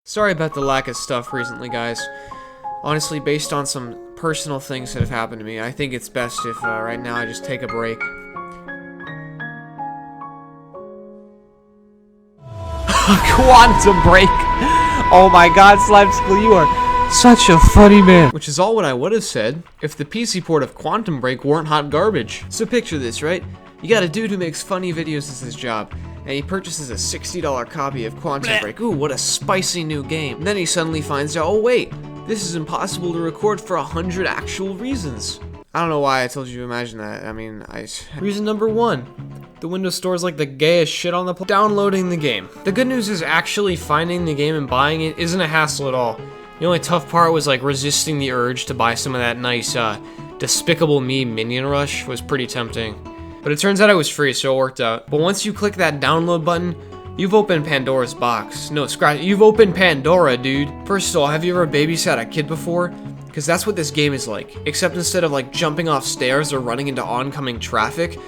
Sorry about the lack of stuff recently, guys. Honestly, based on some personal things that have happened to me, I think it's best if right now I just take a break. Quantum break! Oh my god, Slimecicle, you are such a funny man. Which is all what I would have said if the PC port of Quantum Break weren't hot garbage. So picture this, right? You got a dude who makes funny videos as his job, and he purchases a $60 copy of Quantum Break. Ooh, what a spicy new game. And then he suddenly finds out, oh wait, this is impossible to record for 100 actual reasons. I don't know why I told you to imagine that. I mean, Reason number 1. The Windows Store is like the gayest shit on the planet. Downloading the game. The good news is actually finding the game and buying it isn't a hassle at all. The only tough part was like resisting the urge to buy some of that nice, Despicable Me Minion Rush was pretty tempting. But it turns out it was free, so it worked out. But once you click that download button, you've opened Pandora's box. No, scratch. You've opened Pandora, dude. First of all, have you ever babysat a kid before? Because that's what this game is like. Except instead of like jumping off stairs or running into oncoming traffic,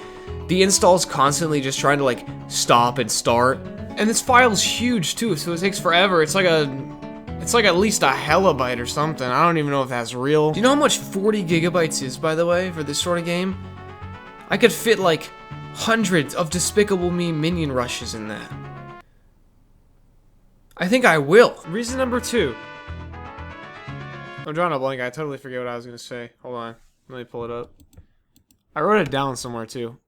the install's constantly just trying to like stop and start. And this file's huge too, so it takes forever. It's like at least a helabyte or something. I don't even know if that's real. Do you know how much 40 gigabytes is, by the way, for this sort of game? I could fit like hundreds of Despicable Me Minion Rushes in that. I think I will. Reason number 2. I'm drawing a blank. I totally forget what I was gonna say. Hold on. Let me pull it up. I wrote it down somewhere too.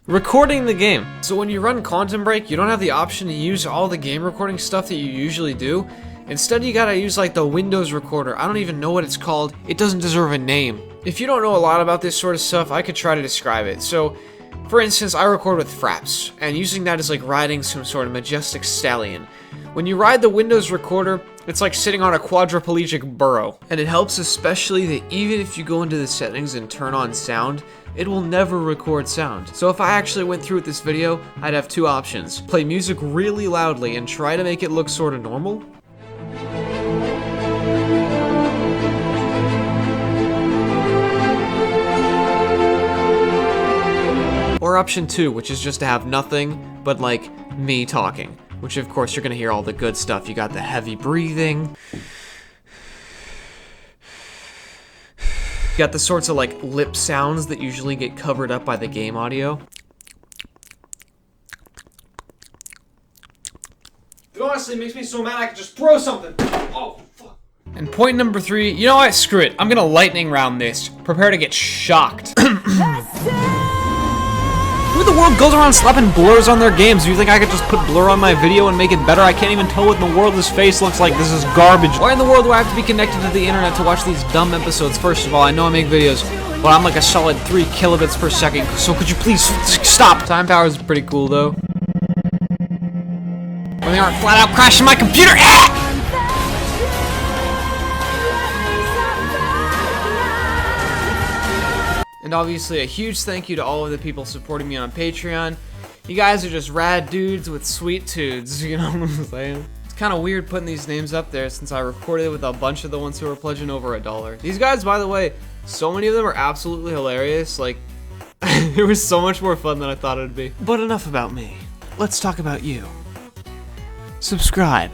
Recording the game. So when you run Quantum Break, you don't have the option to use all the game recording stuff that you usually do. Instead, you gotta use like the Windows recorder. I don't even know what it's called. It doesn't deserve a name. If you don't know a lot about this sort of stuff, I could try to describe it. So, for instance, I record with Fraps, and using that is like riding some sort of majestic stallion. When you ride the Windows recorder, it's like sitting on a quadriplegic burro. And it helps especially that even if you go into the settings and turn on sound, it will never record sound. So if I actually went through with this video, I'd have 2 options. Play music really loudly and try to make it look sort of normal. Or option 2, which is just to have nothing but like me talking. Which of course you're gonna hear all the good stuff. You got the heavy breathing. You got the sorts of like lip sounds that usually get covered up by the game audio. It honestly makes me so mad I could just throw something. Oh, fuck. And point number 3, you know what? Screw it. I'm gonna lightning round this. Prepare to get shocked. Who in the world goes around slapping blurs on their games? Do you think I could just put blur on my video and make it better? I can't even tell what in the world this face looks like. This is garbage. Why in the world do I have to be connected to the internet to watch these dumb episodes? First of all, I know I make videos, but I'm like a solid 3 kilobits per second, so could you please stop? Time power is pretty cool, though. When they aren't flat out crashing my computer. Ah! And obviously a huge thank you to all of the people supporting me on Patreon. You guys are just rad dudes with sweet tudes, you know what I'm saying? It's kind of weird putting these names up there since I recorded it with a bunch of the ones who are pledging over $1. These guys, by the way, so many of them are absolutely hilarious. Like, it was so much more fun than I thought it would be. But enough about me. Let's talk about you. Subscribe.